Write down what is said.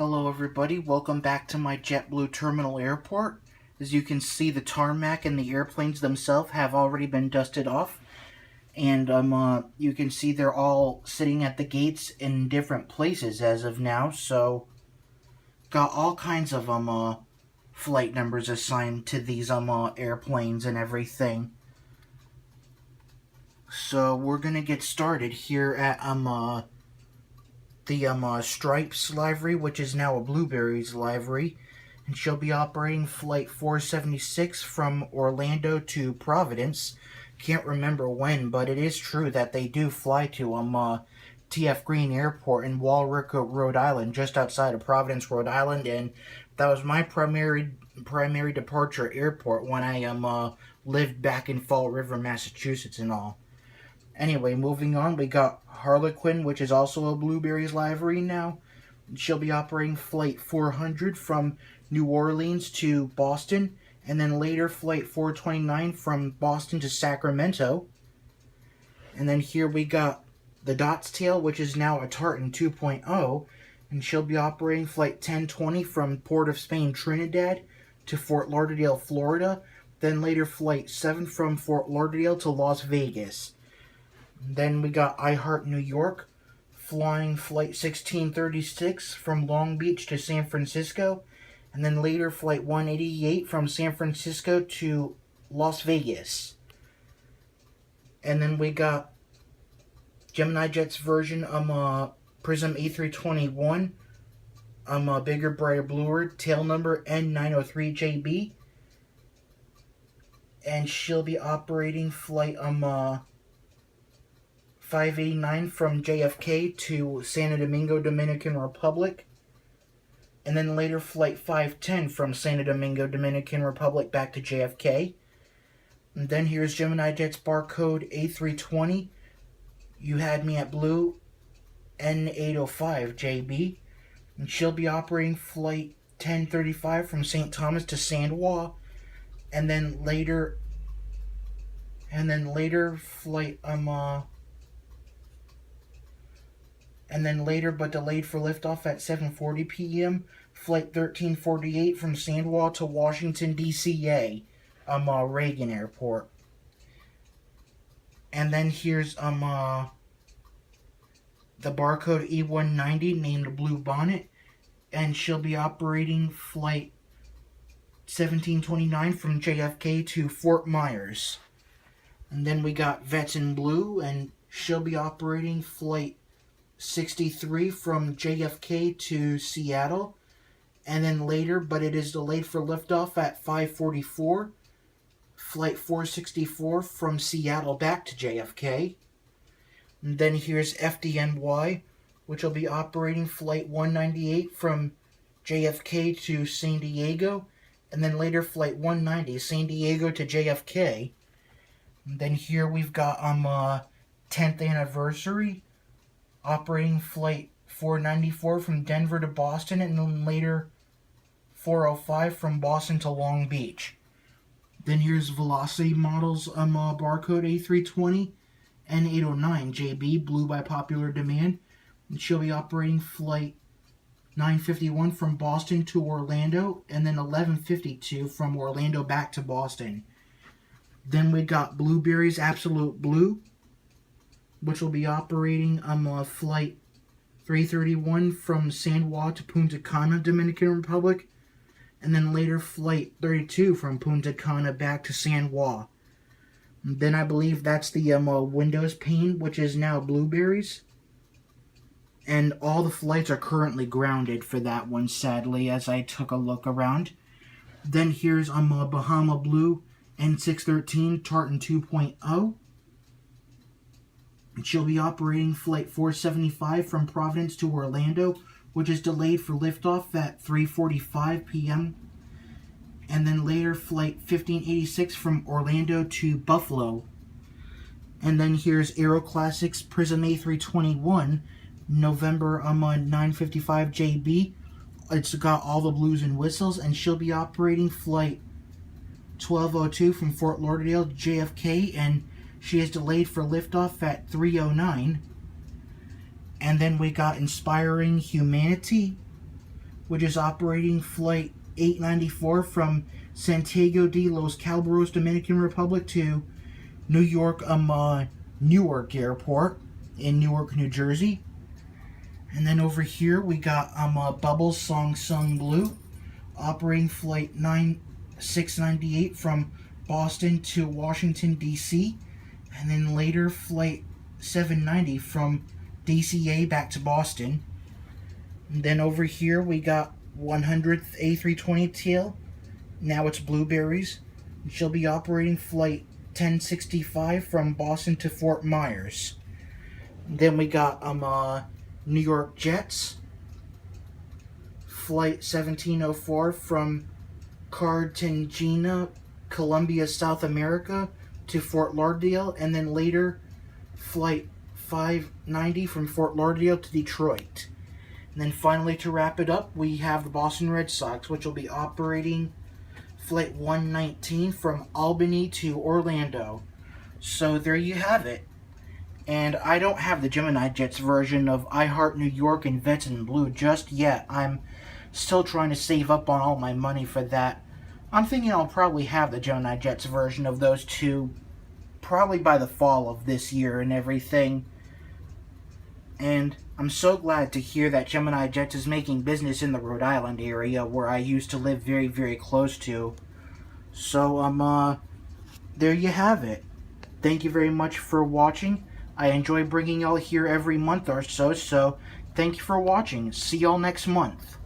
Hello everybody, welcome back to my JetBlue terminal airport. As you can see, the tarmac and the airplanes themselves have already been dusted off. And you can see they're all sitting at the gates in different places as of now. So, got all kinds of flight numbers assigned to these airplanes and everything. So we're gonna get started here at the Stripes livery, which is now a Blueberries livery, and she'll be operating Flight 476 from Orlando to Providence. Can't remember when, but it is true that they do fly to T.F. Green Airport in Walrick, Rhode Island, just outside of Providence, Rhode Island, and that was my primary departure airport when I lived back in Fall River, Massachusetts, and all. Anyway, moving on, we got Harlequin, which is also a Blueberries livery now. She'll be operating Flight 400 from New Orleans to Boston, and then later Flight 429 from Boston to Sacramento. And then here we got the Dot's Tail, which is now a Tartan 2.0, and she'll be operating Flight 1020 from Port of Spain, Trinidad to Fort Lauderdale, Florida, then later Flight 7 from Fort Lauderdale to Las Vegas. Then we got I Heart New York, flying Flight 1636 from Long Beach to San Francisco, and then later Flight 188 from San Francisco to Las Vegas. And then we got Gemini Jet's version Prism A321, bigger, brighter, bluer, tail number N903JB, and she'll be operating Flight 589 from JFK to Santo Domingo, Dominican Republic, and then later Flight 510 from Santo Domingo, Dominican Republic back to JFK. And then here's Gemini Jet's barcode A320. You had me at blue, N805JB, and she'll be operating Flight 1035 from St. Thomas to San Juan, and then later Flight and then later but delayed for liftoff at 7:40 p.m. Flight 1348 from San Juan to Washington, D.C.A. Reagan Airport. And then here's the barcode E190 named Blue Bonnet, and she'll be operating Flight 1729 from JFK to Fort Myers. And then we got Vets in Blue, and she'll be operating Flight 63 from JFK to Seattle, and then later, but it is delayed for liftoff at 5:44, Flight 464 from Seattle back to JFK. And then here's FDNY, which will be operating Flight 198 from JFK to San Diego, and then later Flight 190, San Diego to JFK. And then here we've got 10th anniversary, operating Flight 494 from Denver to Boston, and then later 405 from Boston to Long Beach. Then here's Velocity Models barcode A320 N809JB, blue by popular demand, and she'll be operating Flight 951 from Boston to Orlando, and then 1152 from Orlando back to Boston. Then we got Blueberries Absolute Blue, which will be operating Flight 331 from San Juan to Punta Cana, Dominican Republic, and then later Flight 32 from Punta Cana back to San Juan. And then I believe that's the Windows pane, which is now Blueberries. And all the flights are currently grounded for that one, sadly, as I took a look around. Then here's Bahama Blue N613 Tartan 2.0. She'll be operating Flight 475 from Providence to Orlando, which is delayed for liftoff at 3:45 p.m. And then later Flight 1586 from Orlando to Buffalo. And then here's Aero Classics Prism A321, November 955 JB. It's got all the blues and whistles, and she'll be operating Flight 1202 from Fort Lauderdale to JFK, and she is delayed for liftoff at 3:09. And then we got Inspiring Humanity, which is operating Flight 894 from Santiago de los Caballeros, Dominican Republic to New York, Newark Airport in Newark, New Jersey. And then over here we got Bubbles Song Sung Blue, operating Flight 698 from Boston to Washington, D.C. And then later Flight 790 from DCA back to Boston. And then over here we got 100th A320 tail. Now it's Blueberries. She'll be operating Flight 1065 from Boston to Fort Myers. And then we got New York Jets, Flight 1704 from Cartagena, Colombia, South America to Fort Lauderdale, and then later Flight 590 from Fort Lauderdale to Detroit. And then finally, to wrap it up, we have the Boston Red Sox, which will be operating Flight 119 from Albany to Orlando. So there you have it. And I don't have the Gemini Jets version of I Heart New York and Vets in Blue just yet. I'm still trying to save up on all my money for that. I'm thinking I'll probably have the Gemini Jets version of those two probably by the fall of this year and everything. And I'm so glad to hear that Gemini Jets is making business in the Rhode Island area where I used to live very, very close to. So, there you have it. Thank you very much for watching. I enjoy bringing y'all here every month or so, so thank you for watching. See y'all next month.